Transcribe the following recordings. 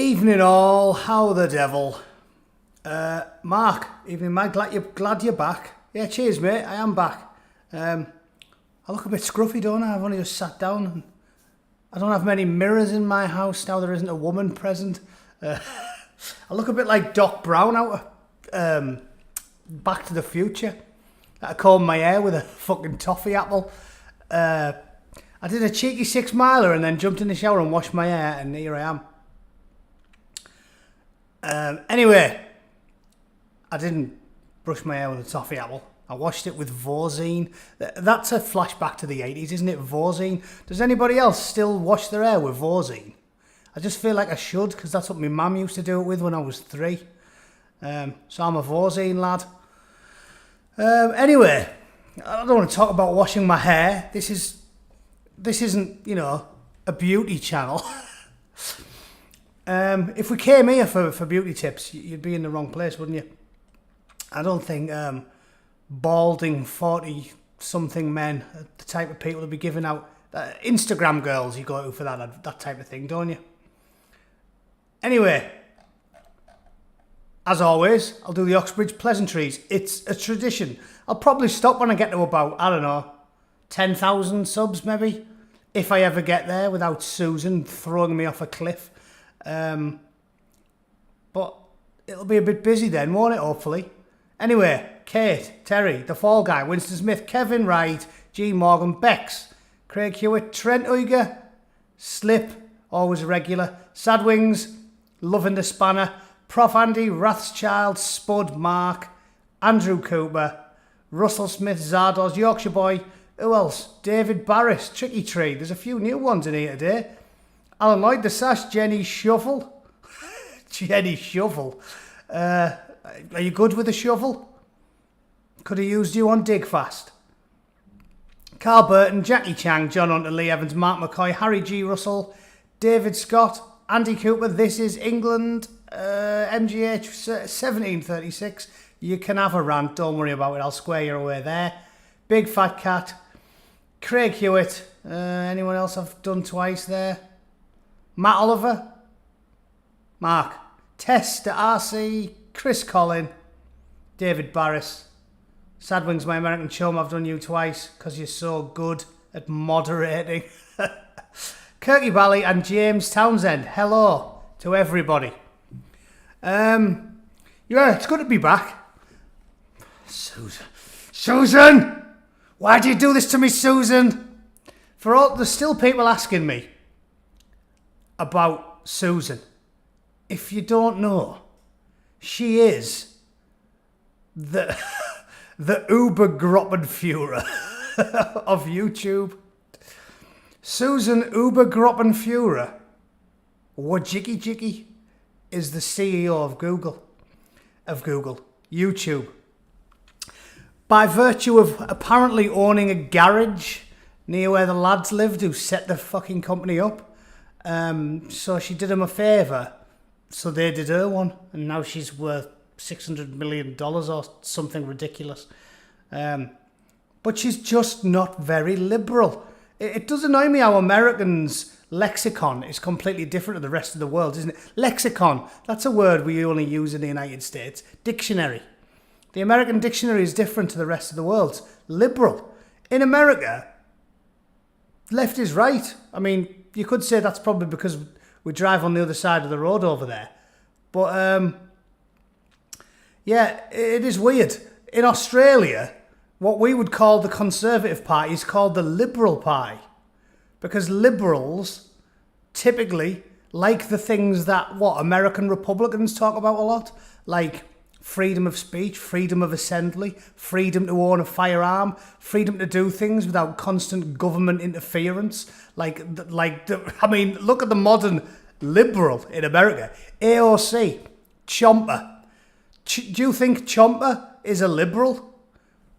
Evening all, how the devil? Mark, evening mate, glad you're back. Yeah, cheers mate, I am back. I look a bit scruffy, don't I? I've only just sat down. And I don't have many mirrors in my house now there isn't a woman present. I look a bit like Doc Brown out of Back to the Future. I combed my hair with a fucking toffee apple. I did a cheeky 6 miler and then jumped in the shower and washed my hair, and here I am. Anyway, I didn't brush my hair with a toffee apple. I washed it with Vorzine. That's a flashback to the 80s, isn't it? Vorzine. Does anybody else still wash their hair with Vorzine? I just feel like I should, because that's what my mum used to do it with when I was 3. So I'm a Vorzine lad. Anyway, I don't want to talk about washing my hair. This isn't, a beauty channel. If we came here for beauty tips, you'd be in the wrong place, wouldn't you? I don't think balding 40-something men are the type of people to be giving out Instagram girls. You go to for that type of thing, don't you? Anyway, as always, I'll do the Oxbridge pleasantries. It's a tradition. I'll probably stop when I get to about, 10,000 subs maybe, if I ever get there without Susan throwing me off a cliff. But it'll be a bit busy then, won't it, hopefully? Anyway, Kate, Terry, The Fall Guy, Winston Smith, Kevin Wright, G. Morgan, Bex, Craig Hewitt, Trent Uyghur, Slip, always regular, Sadwings, Loving the Spanner, Prof. Andy, Rathschild, Spud, Mark, Andrew Cooper, Russell Smith, Zardoz, Yorkshire Boy, who else? David Barris, Tricky Tree, there's a few new ones in here today. Alan Lloyd, The Sash, Jenny Shuffle. Jenny Shuffle. Are you good with a shovel? Could have used you on Dig Fast. Carl Burton, Jackie Chang, John Hunter, Lee Evans, Mark McCoy, Harry G. Russell, David Scott, Andy Cooper, This Is England, MGH 1736. You can have a rant, don't worry about it, I'll square you away there. Big Fat Cat, Craig Hewitt, anyone else I've done twice there? Matt Oliver, Mark, Tess, the RC, Chris Collin, David Barris, Sadwings, my American chum, I've done you twice because you're so good at moderating. Kirky Bally and James Townsend, hello to everybody. Yeah, it's good to be back. Susan! Why do you do this to me, Susan? There's still people asking me about Susan. If you don't know, she is the Ubergruppenführer of YouTube. Susan Ubergruppenführer, Wojcicki, is the CEO of YouTube. By virtue of apparently owning a garage near where the lads lived who set the fucking company up. So she did him a favour, so they did her one, and now she's worth $600 million or something ridiculous. But she's just not very liberal. It does annoy me how Americans' lexicon is completely different to the rest of the world, isn't it? Lexicon, that's a word we only use in the United States. Dictionary. The American dictionary is different to the rest of the world. Liberal. In America, left is right. I mean, you could say that's probably because we drive on the other side of the road over there. But, yeah, it is weird. In Australia, what we would call the Conservative Party is called the Liberal Party. Because liberals typically like the things that, American Republicans talk about a lot? Like freedom of speech, freedom of assembly, freedom to own a firearm, freedom to do things without constant government interference. Look at the modern liberal in America. AOC, Chomper. Do you think Chomper is a liberal?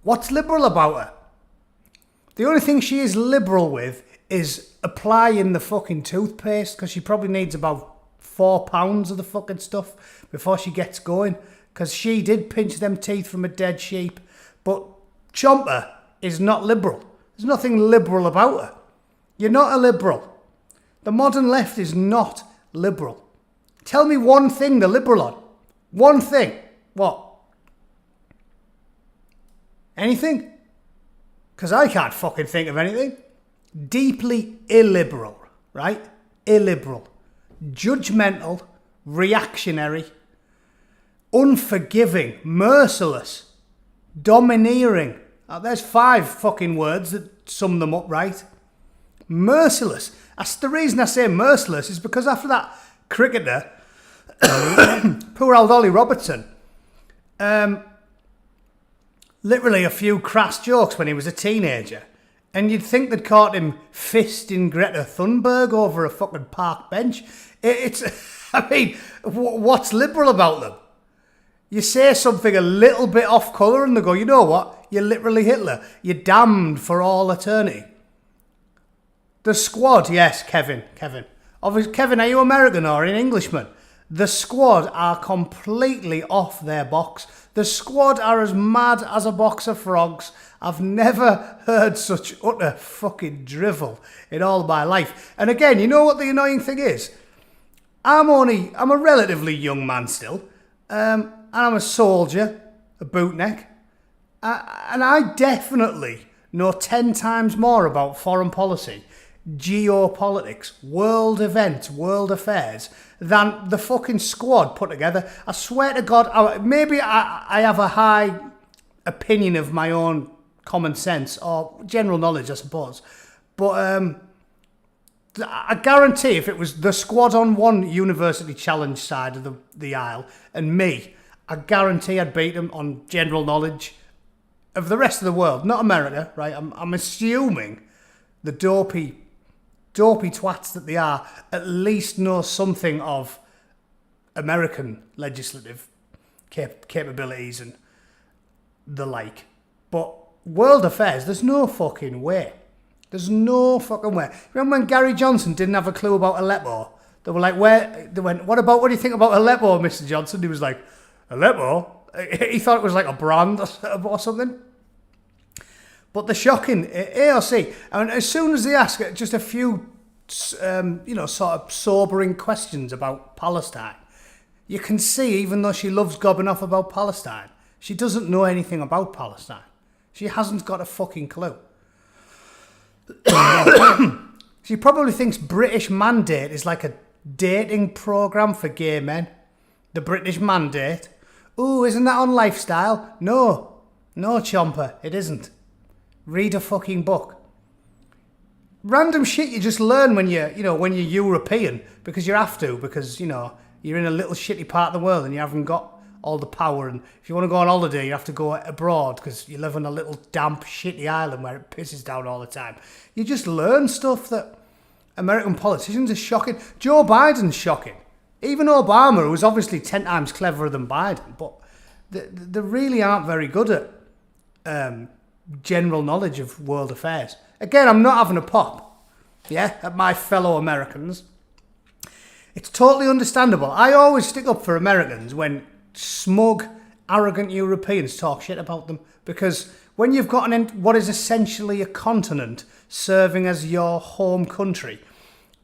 What's liberal about her? The only thing she is liberal with is applying the fucking toothpaste, because she probably needs about 4 pounds of the fucking stuff before she gets going. Because she did pinch them teeth from a dead sheep. But Chomper is not liberal. There's nothing liberal about her. You're not a liberal. The modern left is not liberal. Tell me one thing they're liberal on. One thing. What? Anything? Because I can't fucking think of anything. Deeply illiberal, right? Illiberal. Judgmental, reactionary, unforgiving, merciless, domineering. There's 5 fucking words that sum them up right. Merciless. That's the reason I say merciless is because after that cricketer, poor old Ollie Robertson, literally a few crass jokes when he was a teenager, and you'd think they'd caught him fisting Greta Thunberg over a fucking park bench. I mean, what's liberal about them? You say something a little bit off colour and they go, you know what? You're literally Hitler. You're damned for all eternity. The Squad, yes, Kevin. Obviously, Kevin, are you American or an Englishman? The Squad are completely off their box. The Squad are as mad as a box of frogs. I've never heard such utter fucking drivel in all my life. And again, you know what the annoying thing is? I'm a relatively young man still. And I'm a soldier, a bootneck. And I definitely know 10 times more about foreign policy, geopolitics, world events, world affairs, than the fucking Squad put together. I swear to God, maybe I have a high opinion of my own common sense or general knowledge, I suppose. But I guarantee if it was the Squad on one university challenge side of the aisle and me, I guarantee I'd beat them on general knowledge of the rest of the world, not America, right? I'm assuming the dopey twats that they are at least know something of American legislative capabilities and the like. But world affairs, there's no fucking way. There's no fucking way. Remember when Gary Johnson didn't have a clue about Aleppo? They were like, they went, what do you think about Aleppo, Mr. Johnson? He was like, Aleppo? He thought it was like a brand or something. But the shocking AOC, I mean, as soon as they ask just a few, sort of sobering questions about Palestine, you can see, even though she loves gobbing off about Palestine, she doesn't know anything about Palestine. She hasn't got a fucking clue. She probably thinks British Mandate is like a dating program for gay men. The British Mandate. Ooh, isn't that on Lifestyle? No, chomper, it isn't. Read a fucking book. Random shit you just learn when you're European, because you have to, because, you're in a little shitty part of the world and you haven't got all the power, and if you want to go on holiday you have to go abroad because you live on a little damp shitty island where it pisses down all the time. You just learn stuff that American politicians are shocking. Joe Biden's shocking. Even Obama, who was obviously 10 times cleverer than Biden, but they really aren't very good at general knowledge of world affairs. Again, I'm not having a pop, at my fellow Americans. It's totally understandable. I always stick up for Americans when smug, arrogant Europeans talk shit about them, because when you've got what is essentially a continent serving as your home country,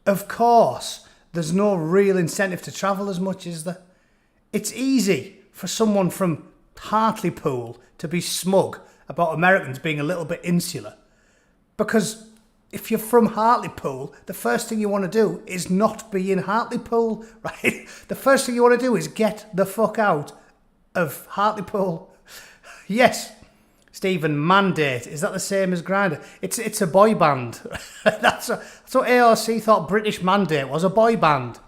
of course, there's no real incentive to travel as much, is there? It's easy for someone from Hartlepool to be smug about Americans being a little bit insular, because if you're from Hartlepool, the first thing you want to do is not be in Hartlepool, right? The first thing you want to do is get the fuck out of Hartlepool. Yes, Stephen, Mandate. Is that the same as Grindr? It's a boy band. That's what AOC thought British Mandate was, a boy band.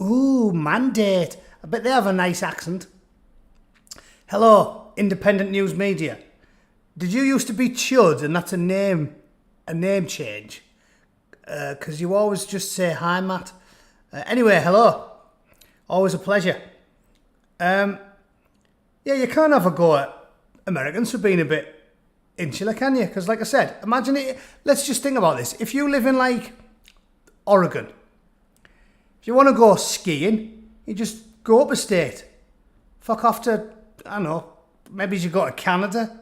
Ooh, Mandate. I bet they have a nice accent. Hello, independent news media. Did you used to be Chud and that's a name change? Because you always just say hi, Matt. Anyway, hello. Always a pleasure. You can't have a go at Americans for being a bit insular, can you? Because like I said, imagine it. Let's just think about this. If you live in like Oregon, if you want to go skiing, you just go up a state. Fuck off to, I don't know, maybe you go to Canada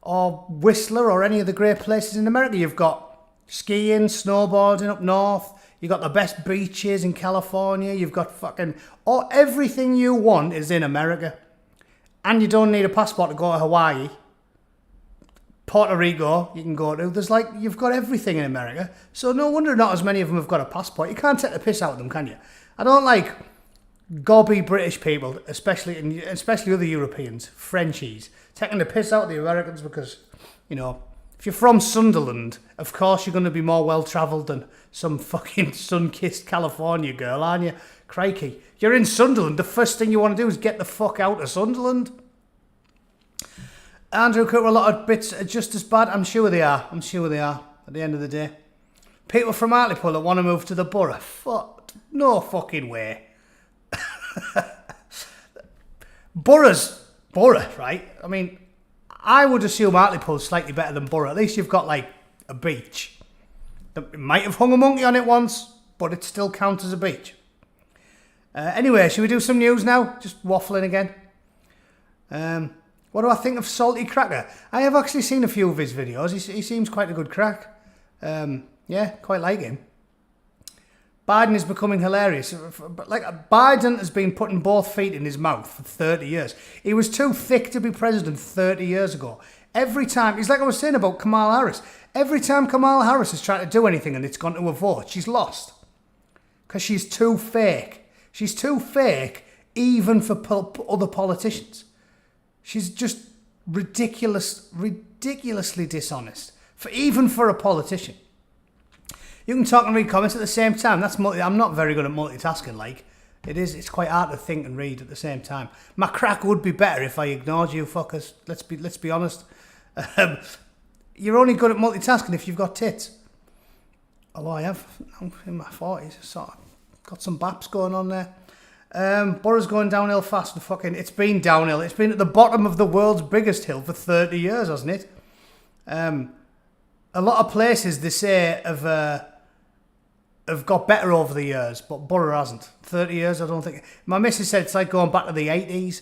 or Whistler or any of the great places in America. You've got skiing, snowboarding up north. You got the best beaches in California. You've got fucking... everything you want is in America. And you don't need a passport to go to Hawaii. Puerto Rico, you can go to. You've got everything in America. So no wonder not as many of them have got a passport. You can't take the piss out of them, can you? I don't like gobby British people, especially other Europeans, Frenchies, taking the piss out of the Americans because, you know, if you're from Sunderland, of course you're going to be more well-travelled than some fucking sun-kissed California girl, aren't you? Crikey. You're in Sunderland, the first thing you want to do is get the fuck out of Sunderland. Andrew Cooper, a lot of bits are just as bad. I'm sure they are. At the end of the day. People from Hartlepool that want to move to the borough. Fuck. No fucking way. Borough, right? I mean, I would assume Hartlepool's slightly better than Borough. At least you've got, like, a beach. It might have hung a monkey on it once, but it still counts as a beach. Anyway, should we do some news now? Just waffling again. What do I think of Salty Cracker? I have actually seen a few of his videos. He seems quite a good crack. Yeah, quite like him. Biden is becoming hilarious. Biden has been putting both feet in his mouth for 30 years. He was too thick to be president 30 years ago. Every time, it's like I was saying about Kamala Harris. Every time Kamala Harris has tried to do anything and it's gone to a vote, she's lost. Because she's too fake. She's too fake even for other politicians. She's just ridiculously dishonest. Even for a politician. You can talk and read comments at the same time. I'm not very good at multitasking, like. It's quite hard to think and read at the same time. My crack would be better if I ignored you fuckers. Let's be honest. You're only good at multitasking if you've got tits. Although I have, I'm in my 40s, so got some baps going on there. Borough's going downhill fast. It's been downhill. It's been at the bottom of the world's biggest hill for 30 years, hasn't it? A lot of places, they say, have got better over the years, but Borough hasn't. 30 years, I don't think. My missus said it's like going back to the 80s.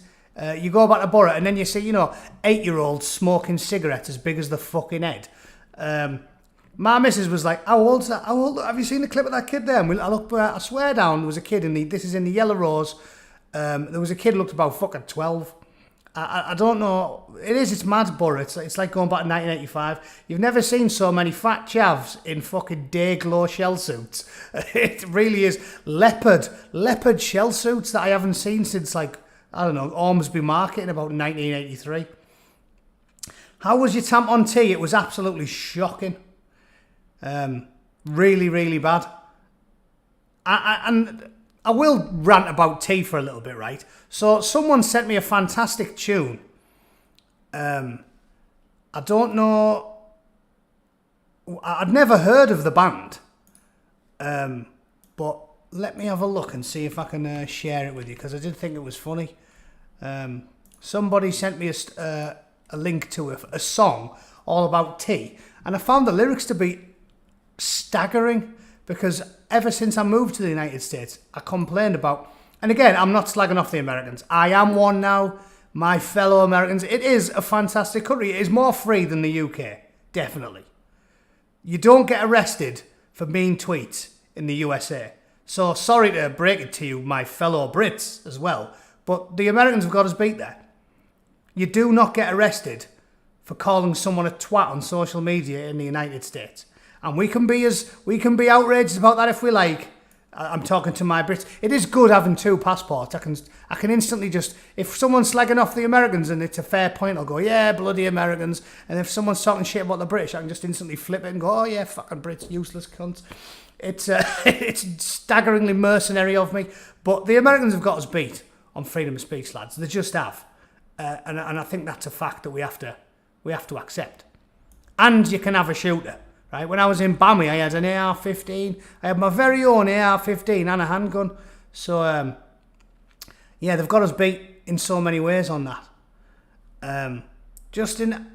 You go back to Borough and then you see, 8-year-olds smoking cigarettes as big as the fucking head. My missus was like, how old's that? How old? Have you seen the clip of that kid there? And I looked, I swear down, there was a kid this is in the Yellow Rose. There was a kid who looked about fucking 12. I don't know. It's mad, Borough. It's like going back to 1985. You've never seen so many fat chavs in fucking day-glow shell suits. It really is. Leopard shell suits that I haven't seen since, Ormsby Market in about 1983. How was your tampon tea? It was absolutely shocking. Really, really bad. And I will rant about tea for a little bit, right? So someone sent me a fantastic tune. I don't know. I'd never heard of the band. But let me have a look and see if I can share it with you, because I did think it was funny. Somebody sent me a link to a song all about tea, and I found the lyrics to be staggering, because ever since I moved to the United States, I complained about, and again, I'm not slagging off the Americans. I am one now, my fellow Americans. It is a fantastic country. It is more free than the UK, definitely. You don't get arrested for mean tweets in the USA. So sorry to break it to you, my fellow Brits as well, but the Americans have got us beat there. You do not get arrested for calling someone a twat on social media in the United States. And we can be outraged about that if we like. I'm talking to my Brits. It is good having two passports. I can instantly just, if someone's slagging off the Americans and it's a fair point, I'll go, yeah, bloody Americans. And if someone's talking shit about the British, I can just instantly flip it and go, oh yeah, fucking Brits, useless cunts. It's staggeringly mercenary of me. But the Americans have got us beat on freedom of speech, lads. They just have. And I think that's a fact that we have to accept. And you can have a shooter. Right, when I was in Bammy, I had an AR-15. I had my very own AR-15 and a handgun. So, yeah, they've got us beat in so many ways on that. Justrian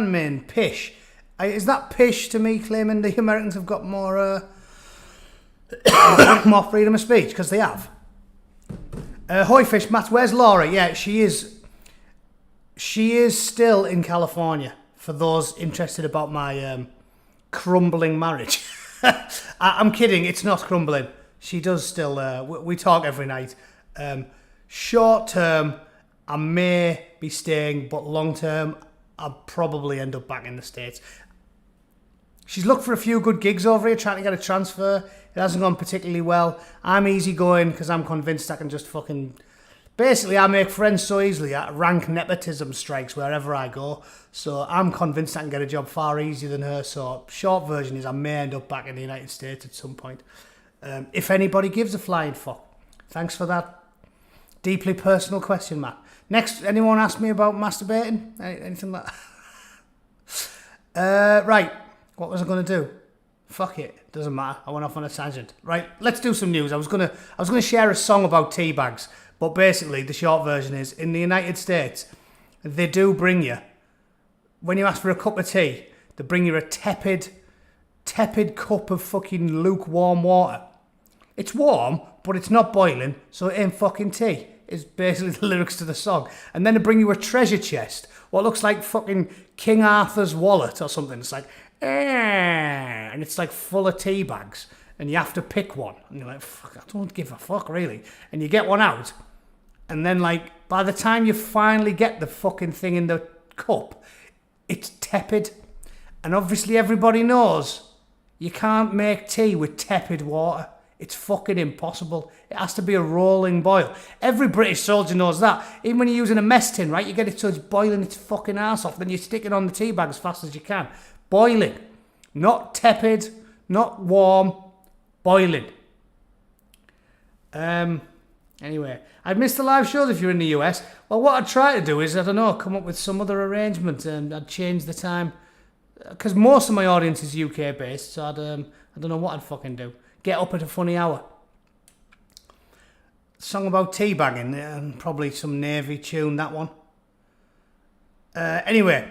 Min, Pish. Is that Pish to me claiming the Americans have got more more freedom of speech? Because they have. Hoi Fish, Matt, where's Laura? Yeah, she is still in California. For those interested about my crumbling marriage. I'm kidding, it's not crumbling. She does still, we talk every night. Short term, I may be staying, but long term, I'll probably end up back in the States. She's looked for a few good gigs over here, trying to get a transfer. It hasn't gone particularly well. I'm easygoing because I'm convinced I can just fucking... Basically, I make friends so easily. Rank nepotism strikes wherever I go. So I'm convinced I can get a job far easier than her. So short version is I may end up back in the United States at some point. If anybody gives a flying fuck. Thanks for that deeply personal question, Matt. Next, anyone ask me about masturbating? Anything like that? Right, what was I going to do? Fuck it, doesn't matter. I went off on a tangent. Right, let's do some news. I was gonna share a song about tea bags, but basically the short version is in the United States, they do bring you, when you ask for a cup of tea, they bring you a tepid cup of fucking lukewarm water. It's warm, but it's not boiling, so it ain't fucking tea. Is basically the lyrics to the song. And then they bring you a treasure chest, what looks like fucking King Arthur's wallet or something. It's like, and it's like full of tea bags, and you have to pick one. And you're like, fuck, I don't give a fuck, really. And you get one out, and then, like, by the time you finally get the fucking thing in the cup, it's tepid. And obviously everybody knows you can't make tea with tepid water. It's fucking impossible. It has to be a rolling boil. Every British soldier knows that. Even when you're using a mess tin, right? You get it so it's boiling its fucking ass off. Then you stick it on the tea bag as fast as you can. Boiling. Not tepid. Not warm. Boiling. Anyway. I've missed the live shows if you're in the US. Well, what I'd try to do is, I don't know, come up with some other arrangement. And I'd change the time. Because most of my audience is UK based. So I don't know what I'd fucking do. Get up at a funny hour. Song about teabagging, and probably some Navy tune, that one. Anyway,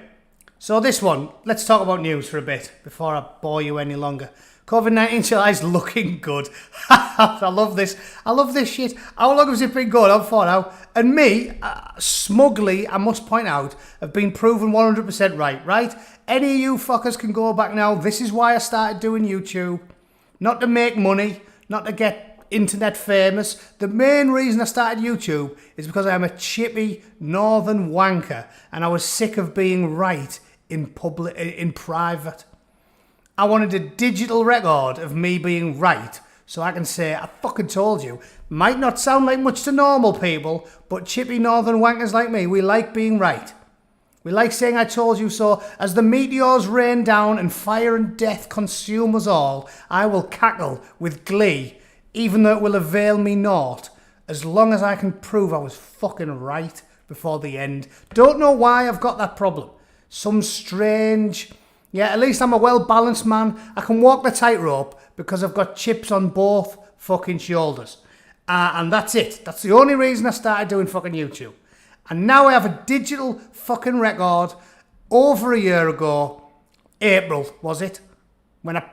so this one, let's talk about news for a bit before I bore you any longer. COVID-19 July's looking good. I love this. I love this shit. How long has it been going on for now? And me, smugly, I must point out, have been proven 100% right? Any of you fuckers can go back now. This is why I started doing YouTube. Not to make money, not to get internet famous. The main reason I started YouTube is because I am a chippy northern wanker and I was sick of being right in private. I wanted a digital record of me being right so I can say, I fucking told you. Might not sound like much to normal people, but chippy northern wankers like me, we like being right. We like saying I told you so. As the meteors rain down and fire and death consume us all, I will cackle with glee, even though it will avail me naught, as long as I can prove I was fucking right before the end. Don't know why I've got that problem. Some strange... Yeah, at least I'm a well-balanced man. I can walk the tightrope because I've got chips on both fucking shoulders. And that's it. That's the only reason I started doing fucking YouTube. And now I have a digital fucking record over a year ago, April, was it? When I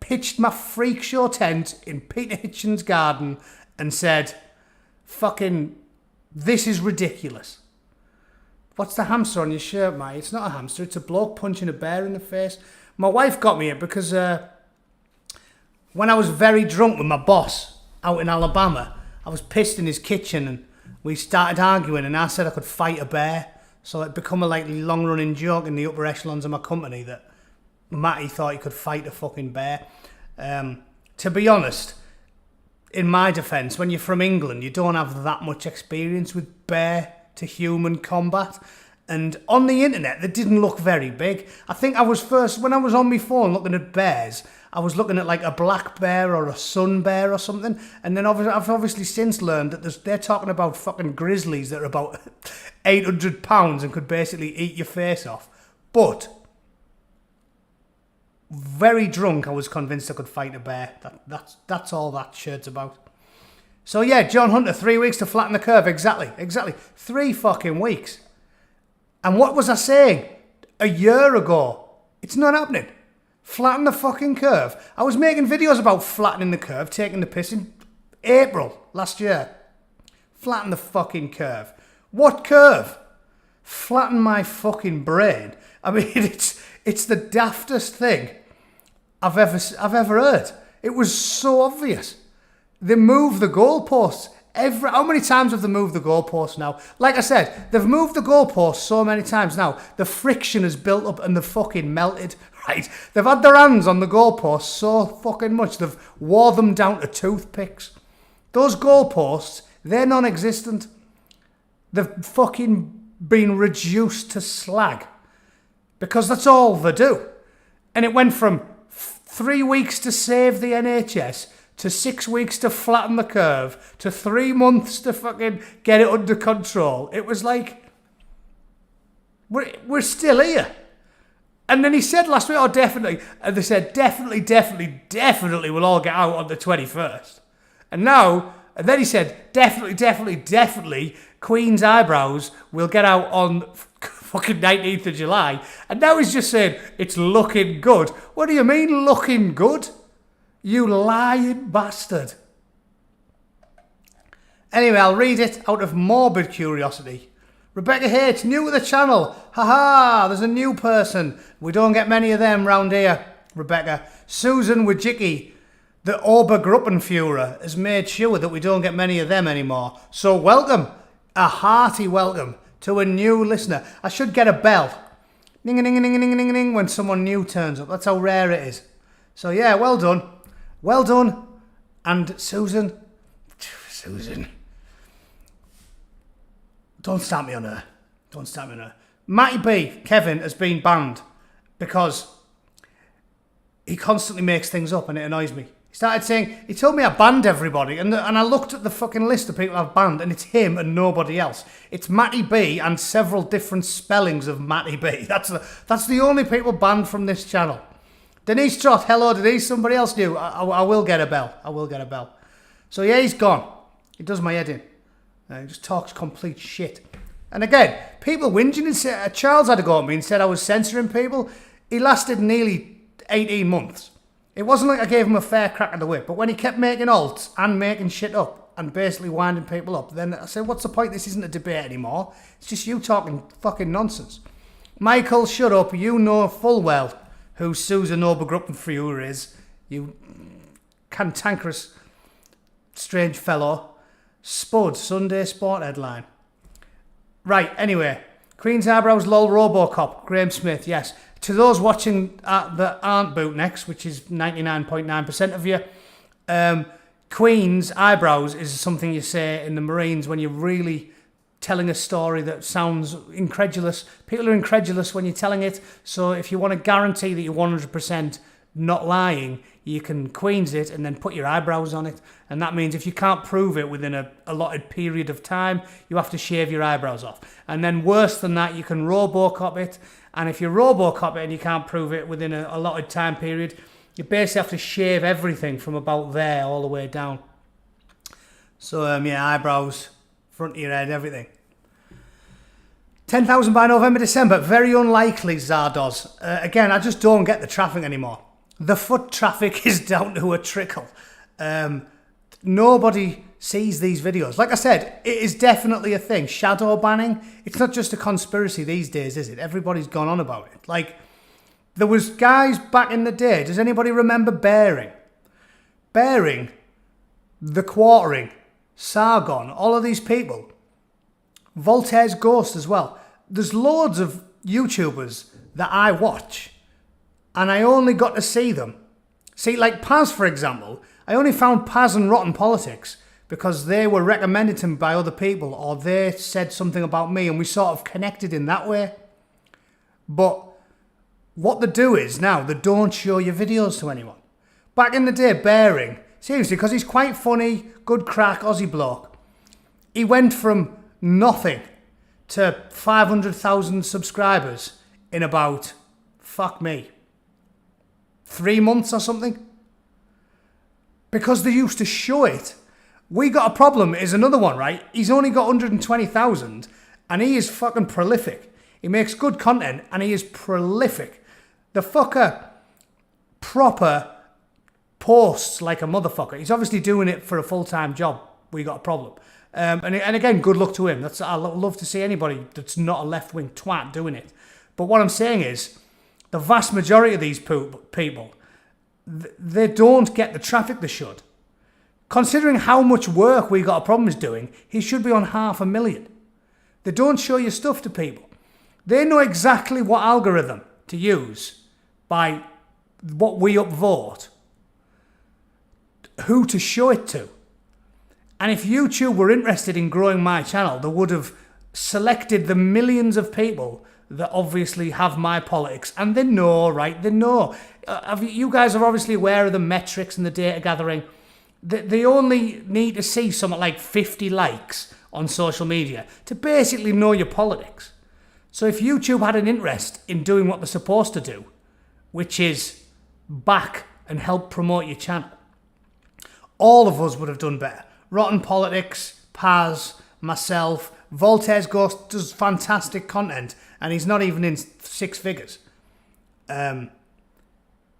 pitched my freak show tent in Peter Hitchens' garden and said, fucking, this is ridiculous. What's the hamster on your shirt, mate? It's not a hamster, it's a bloke punching a bear in the face. My wife got me it because when I was very drunk with my boss out in Alabama, I was pissed in his kitchen and we started arguing and I said I could fight a bear. So it become a like long-running joke in the upper echelons of my company that Matty thought he could fight a fucking bear. To be honest, in my defence, when you're from England, you don't have that much experience with bear to human combat. And on the internet, they didn't look very big. I think I was first, when I was on my phone looking at bears, I was looking at like a black bear or a sun bear or something. And then I've obviously since learned that they're talking about fucking grizzlies that are about 800 pounds and could basically eat your face off. But very drunk, I was convinced I could fight a bear. That's all that shirt's about. So yeah, John Hunter, 3 weeks to flatten the curve. Exactly. 3 fucking weeks. And what was I saying a year ago? It's not happening. Flatten the fucking curve. I was making videos about flattening the curve, taking the piss in April last year. Flatten the fucking curve. What curve? Flatten my fucking brain. I mean, it's the daftest thing. I've ever heard. It was so obvious. They move the goalposts. How many times have they moved the goalposts now? Like I said, they've moved the goalposts so many times now. The friction has built up and they've fucking melted. Right? They've had their hands on the goalposts so fucking much. They've wore them down to toothpicks. Those goalposts, they're non-existent. They've fucking been reduced to slag. Because that's all they do. And it went from 3 weeks to save the NHS to 6 weeks to flatten the curve to 3 months to fucking get it under control. It was like, we're still here. And then he said last week, definitely. And they said, definitely we'll all get out on the 21st. And then he said, definitely, Queen's eyebrows will get out on fucking 19th of July. And now he's just saying, it's looking good. What do you mean, looking good? You lying bastard. Anyway, I'll read it out of morbid curiosity. Rebecca H, new to the channel. Haha, there's a new person. We don't get many of them round here, Rebecca. Susan Wojcicki, the Obergruppenführer, has made sure that we don't get many of them anymore. So welcome, a hearty welcome to a new listener. I should get a bell. Ding-a-ding-a-ding-a-ding-a-ding when someone new turns up. That's how rare it is. So yeah, well done. Well done. And Susan. Don't start me on her. Matty B, Kevin, has been banned because he constantly makes things up and it annoys me. He started saying, he told me I banned everybody, and I looked at the fucking list of people I've banned, and it's him and nobody else. It's Matty B and several different spellings of Matty B. That's the only people banned from this channel. Denise Trott, hello Denise, somebody else new. I will get a bell. So yeah, he's gone. He does my head in. He just talks complete shit. And again, people whinging and say, Charles had a go at me and said I was censoring people. He lasted nearly 18 months. It wasn't like I gave him a fair crack at the whip, but when he kept making alts and making shit up and basically winding people up, then I said, what's the point? This isn't a debate anymore. It's just you talking fucking nonsense. Michael, shut up. You know full well who Susan Obergruppenführer is. You cantankerous, strange fellow. Spud, Sunday Sport headline. Right, anyway. Queen's Eyebrows, lol, Robocop, Graham Smith, yes. To those watching that aren't bootnecks, which is 99.9% of you, Queen's Eyebrows is something you say in the Marines when you're really telling a story that sounds incredulous. People are incredulous when you're telling it, so if you want to guarantee that you're 100% not lying, you can Queen's it and then put your eyebrows on it. And that means if you can't prove it within a allotted period of time, you have to shave your eyebrows off. And then worse than that, you can Robocop it. And if you Robocop it and you can't prove it within a allotted time period, you basically have to shave everything from about there all the way down. So, yeah, eyebrows, front of your head, everything. 10,000 by November, December. Very unlikely, Zardoz. Again, I just don't get the traffic anymore. The foot traffic is down to a trickle. Nobody sees these videos. Like I said, it is definitely a thing. Shadow banning, it's not just a conspiracy these days, is it? Everybody's gone on about it. Like, there was guys back in the day. Does anybody remember Bearing? Bearing, The Quartering, Sargon, all of these people. Voltaire's Ghost as well. There's loads of YouTubers that I watch and I only got to see them. See, like Paz, for example, I only found Paz and Rotten Politics because they were recommended to me by other people or they said something about me and we sort of connected in that way. But what they do is now they don't show your videos to anyone. Back in the day, Bearing, seriously, because he's quite funny, good crack, Aussie bloke. He went from nothing to 500,000 subscribers in about, 3 months or something. Because they used to show it. We Got a Problem is another one, right? He's only got 120,000 and he is fucking prolific. He makes good content and he is prolific. The fucker proper posts like a motherfucker. He's obviously doing it for a full-time job. We Got a Problem. And again, good luck to him. I love to see anybody that's not a left-wing twat doing it. But what I'm saying is, the vast majority of these people they don't get the traffic they should. Considering how much work We Got a Problem is doing, he should be on 500,000. They don't show your stuff to people. They know exactly what algorithm to use by what we upvote, who to show it to. And if YouTube were interested in growing my channel, they would have selected the millions of people that obviously have my politics. And they know, right? They know. You guys are obviously aware of the metrics and the data gathering. They only need to see something like 50 likes on social media to basically know your politics. So if YouTube had an interest in doing what they're supposed to do, which is back and help promote your channel, all of us would have done better. Rotten Politics, Paz, myself, Voltaire's Ghost does fantastic content, and he's not even in 6 figures.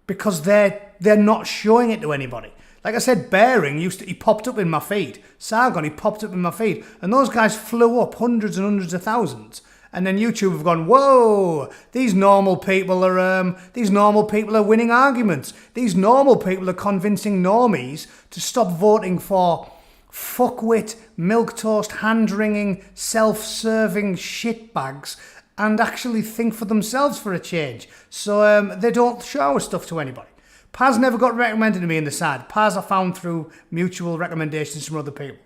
Because they're not showing it to anybody. Like I said, Bearing he popped up in my feed. Sargon, he popped up in my feed. And those guys flew up hundreds and hundreds of thousands. And then YouTube have gone, whoa, these normal people are winning arguments. These normal people are convincing normies to stop voting for fuckwit, milquetoast, hand-wringing, self-serving shitbags and actually think for themselves for a change. So they don't show our stuff to anybody. Paz never got recommended to me in the side. Paz I found through mutual recommendations from other people.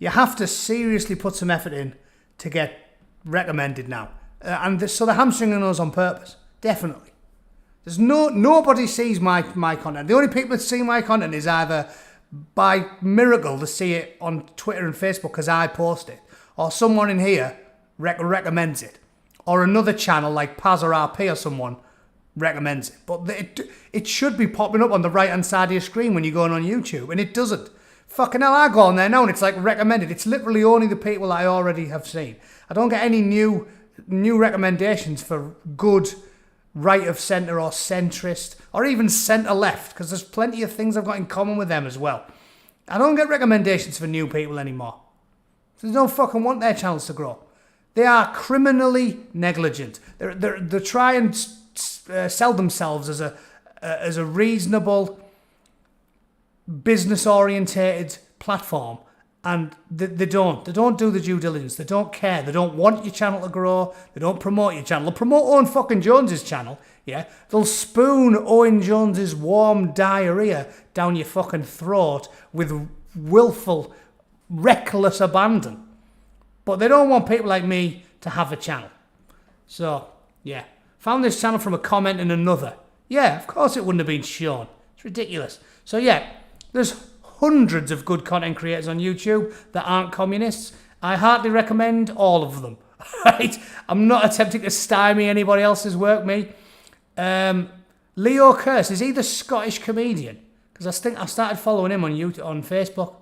You have to seriously put some effort in to get recommended now. So they're hamstringing us on purpose. Definitely. There's nobody sees my content. The only people that see my content is either by miracle to see it on Twitter and Facebook because I post it, or someone in here recommends it, or another channel like Paz or RP or someone recommends it. But it should be popping up on the right hand side of your screen when you're going on YouTube, and it doesn't. Fucking hell, I go on there now and it's like recommended. It's literally only the people I already have seen. I don't get any new recommendations for good right of centre or centrist or even centre left, because there's plenty of things I've got in common with them as well. I don't get recommendations for new people anymore. They don't fucking want their channels to grow. They are criminally negligent. They try and sell themselves as a reasonable, business orientated platform, and they don't do the due diligence. They don't care. They don't want your channel to grow. They don't promote your channel. They'll promote Owen fucking Jones's channel. Yeah, they'll spoon Owen Jones's warm diarrhea down your fucking throat with willful, reckless abandon. But they don't want people like me to have a channel. So yeah, found this channel from a comment in another. Yeah, of course it wouldn't have been shown. It's ridiculous. So yeah, there's hundreds of good content creators on YouTube that aren't communists. I heartily recommend all of them. Right? I'm not attempting to stymie anybody else's work, me. Leo Curse, is he the Scottish comedian? Because I think I started following him on YouTube, on Facebook.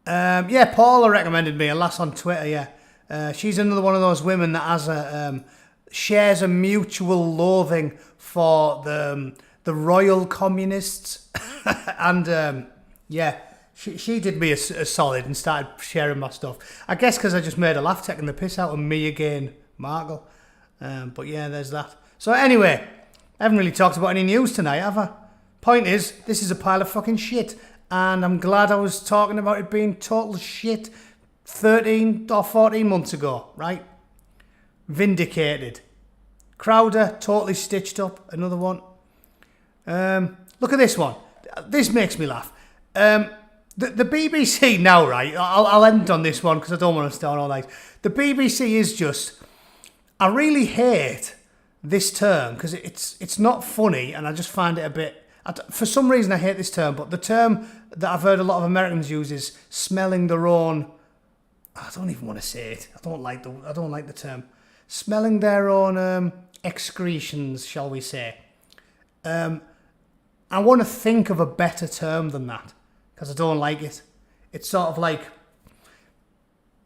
Yeah, Paula recommended me, a lass on Twitter, yeah. She's another one of those women that has shares a mutual loathing for the royal communists. And yeah, she did me a solid and started sharing my stuff. I guess because I just made her laugh, taking the piss out of me again, Markle. But yeah, there's that. So anyway, I haven't really talked about any news tonight, have I? Point is, this is a pile of fucking shit. And I'm glad I was talking about it being total shit 13 or 14 months ago, right? Vindicated. Crowder, totally stitched up, another one. Look at this one. This makes me laugh. The BBC now, right? I'll end on this one because I don't want to start all night. The BBC is just... I really hate this term because it's not funny, and I just find it a bit... For some reason I hate this term, but the term that I've heard a lot of Americans use is smelling their own... I don't even want to say it. I don't like the term. Smelling their own excretions, shall we say. I want to think of a better term than that because I don't like it. It's sort of like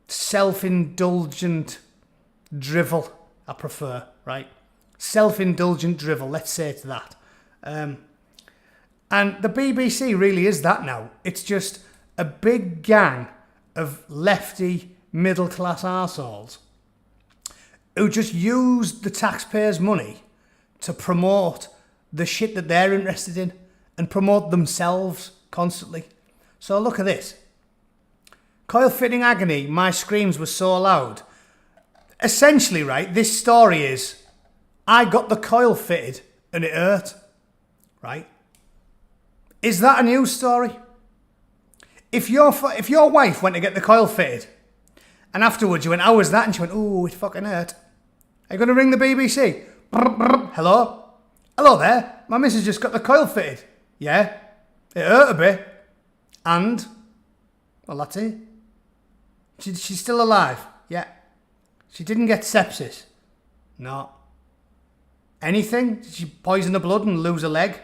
self-indulgent drivel, I prefer, right? Self-indulgent drivel, let's say it's that. And the BBC really is that now. It's just a big gang of lefty middle-class arseholes who just use the taxpayers' money to promote the shit that they're interested in and promote themselves constantly. So look at this. Coil fitting agony, my screams were so loud. Essentially, right, this story is, I got the coil fitted and it hurt, right? Is that a news story? If your wife went to get the coil fitted and afterwards you went, how was that? And she went, ooh, it fucking hurt. Are you going to ring the BBC? Hello? Hello there. My missus just got the coil fitted. Yeah? It hurt a bit. And? Well, that's it. She's still alive. Yeah. She didn't get sepsis. No. Anything? Did she poison the blood and lose a leg?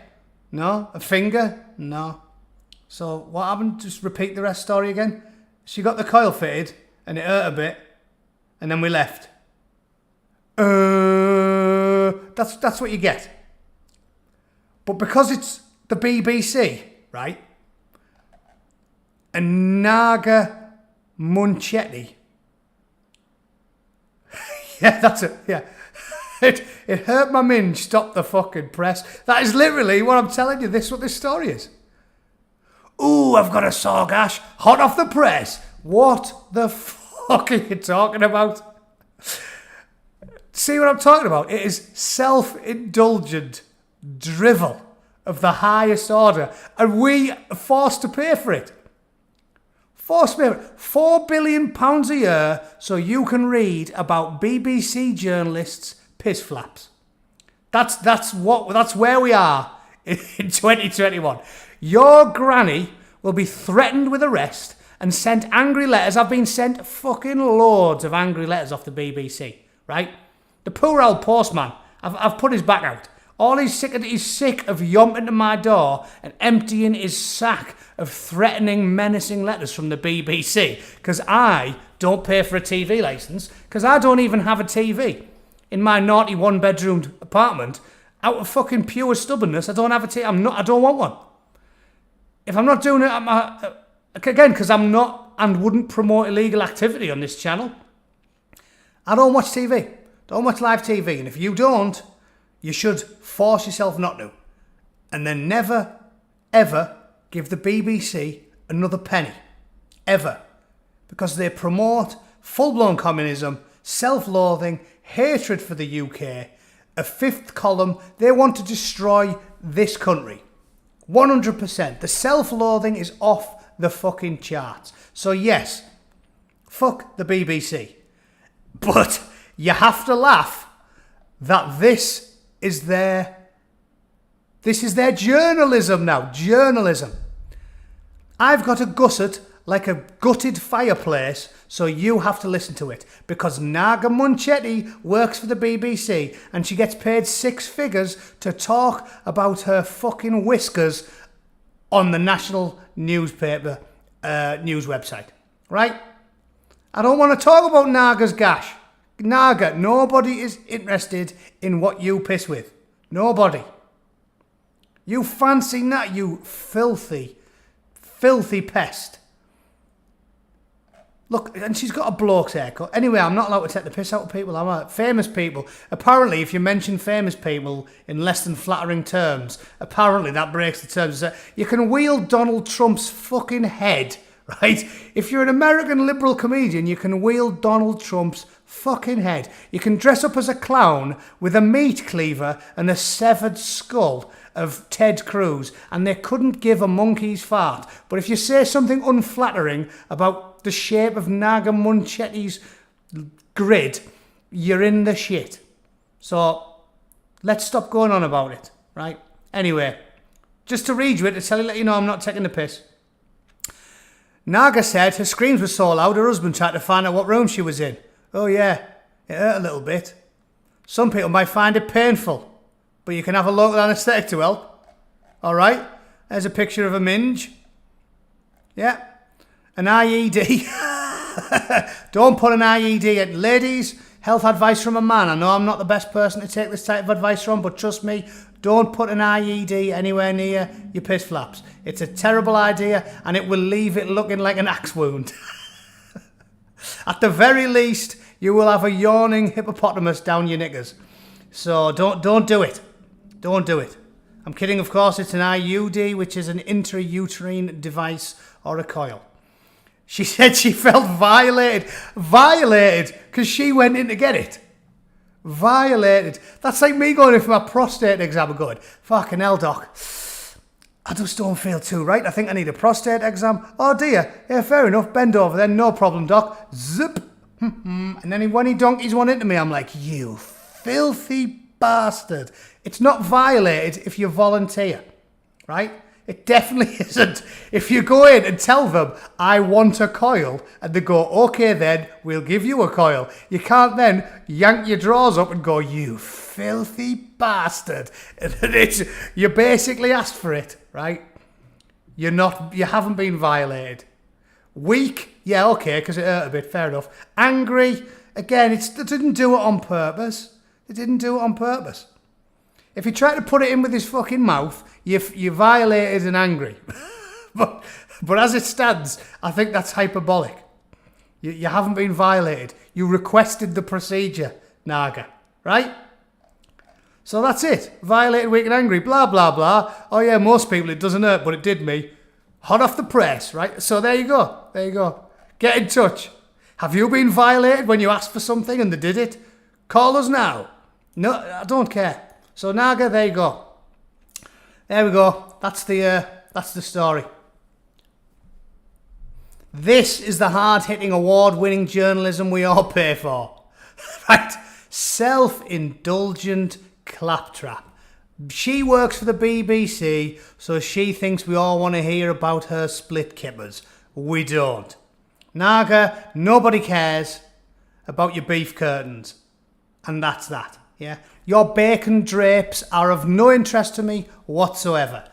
No. A finger? No. So what happened? Just repeat the rest story again. She got the coil fitted and it hurt a bit. And then we left. That's what you get. But because it's the BBC, right? And Naga Munchetti. Yeah, that's it. Yeah. It hurt my minge. Stop the fucking press. That is literally what I'm telling you. This is what this story is. Ooh, I've got a sore gash. Hot off the press. What the fuck are you talking about? See what I'm talking about? It is self-indulgent drivel of the highest order. And we are forced to pay for it. Forced to pay for it. £4 billion a year so you can read about BBC journalists' piss flaps. That's where we are in 2021. Your granny will be threatened with arrest and sent angry letters. I've been sent fucking loads of angry letters off the BBC, right? The poor old postman, I've put his back out. All he's sick of yomping to my door and emptying his sack of threatening, menacing letters from the BBC because I don't pay for a TV licence because I don't even have a TV in my naughty one-bedroomed apartment. Out of fucking pure stubbornness, I don't have a TV. I don't want one. If I'm not doing it, again, because I'm not and wouldn't promote illegal activity on this channel, I don't watch TV. Don't watch live TV. And if you don't, you should force yourself not to. And then never, ever give the BBC another penny. Ever. Because they promote full-blown communism, self-loathing, hatred for the UK, a fifth column. They want to destroy this country. 100%. The self-loathing is off the fucking charts. So yes, fuck the BBC. But you have to laugh that this is their journalism now. Journalism. I've got a gusset like a gutted fireplace, so you have to listen to it. Because Naga Munchetti works for the BBC and she gets paid 6 figures to talk about her fucking whiskers on the national newspaper news website. Right? I don't want to talk about Naga's gash. Naga, nobody is interested in what you piss with. Nobody. You fancy that, you filthy, filthy pest. Look, and she's got a bloke's haircut. Anyway, I'm not allowed to take the piss out of people. Famous people. Apparently, if you mention famous people in less than flattering terms, apparently that breaks the terms. You can wield Donald Trump's fucking head, right? If you're an American liberal comedian, you can wield Donald Trump's fucking head. You can dress up as a clown with a meat cleaver and a severed skull of Ted Cruz, and they couldn't give a monkey's fart. But if you say something unflattering about the shape of Naga Munchetti's grid, you're in the shit. So let's stop going on about it, right? Anyway, just to read you it, to let you know I'm not taking the piss. Naga said her screams were so loud her husband tried to find out what room she was in. Oh yeah, it hurt a little bit. Some people might find it painful, but you can have a local anaesthetic to help. Alright, there's a picture of a minge. Yeah, an IED. Don't put an IED in. Ladies, health advice from a man. I know I'm not the best person to take this type of advice from, but trust me, don't put an IED anywhere near your piss flaps. It's a terrible idea and it will leave it looking like an axe wound. At the very least, you will have a yawning hippopotamus down your knickers. So don't do it. Don't do it. I'm kidding, of course. It's an IUD, which is an intrauterine device or a coil. She said she felt violated. Violated because she went in to get it. Violated. That's like me going in for my prostate exam and going, fucking hell, doc. I just don't feel too right. I think I need a prostate exam. Oh dear. Yeah, fair enough. Bend over then. No problem, doc. Zip. And then when he donkeys one into me, I'm like, you filthy bastard. It's not violated if you volunteer, right? It definitely isn't. If you go in and tell them, I want a coil, and they go, okay then, we'll give you a coil. You can't then yank your drawers up and go, you filthy bastard. And you basically asked for it, right? You haven't been violated. Weak, yeah, okay, because it hurt a bit, fair enough. Angry, again, they didn't do it on purpose. They didn't do it on purpose. If he tried to put it in with his fucking mouth, you violated and angry. but as it stands, I think that's hyperbolic. You haven't been violated. You requested the procedure, Naga, right? So that's it. Violated, weak and angry, blah, blah, blah. Oh yeah, most people it doesn't hurt, but it did me. Hot off the press, right? So there you go. There you go. Get in touch. Have you been violated when you asked for something and they did it? Call us now. No, I don't care. So Naga, there you go. There we go. That's the story. This is the hard-hitting, award-winning journalism we all pay for. Right? Self-indulgent claptrap. She works for the BBC, so she thinks we all want to hear about her split kippers. We don't. Naga, nobody cares about your beef curtains. And that's that. Yeah? Your bacon drapes are of no interest to me whatsoever.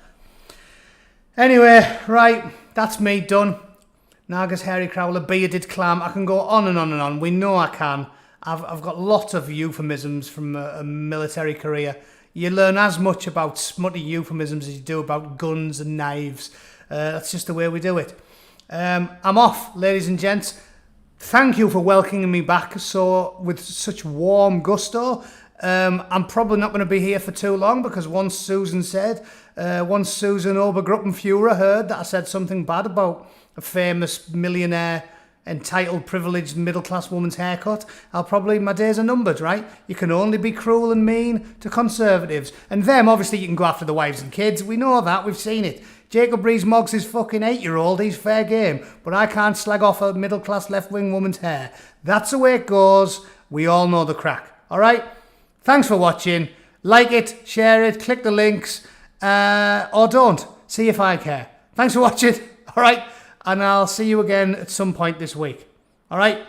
Anyway, right, that's me done. Naga's hairy crowler, bearded clam. I can go on and on and on. We know I can. I've got lots of euphemisms from a military career. You learn as much about smutty euphemisms as you do about guns and knives. That's just the way we do it. I'm off, ladies and gents. Thank you for welcoming me back with such warm gusto. I'm probably not going to be here for too long because once Susan Obergruppenführer heard that I said something bad about a famous millionaire, entitled, privileged, middle-class woman's haircut, my days are numbered, right? You can only be cruel and mean to conservatives. And them, obviously, you can go after the wives and kids. We know that. We've seen it. Jacob Rees-Moggs is fucking 8-year-old. He's fair game. But I can't slag off a middle-class left-wing woman's hair. That's the way it goes. We all know the crack. All right? Thanks for watching. Like it, share it, click the links, or don't. See if I care. Thanks for watching. All right? And I'll see you again at some point this week. All right?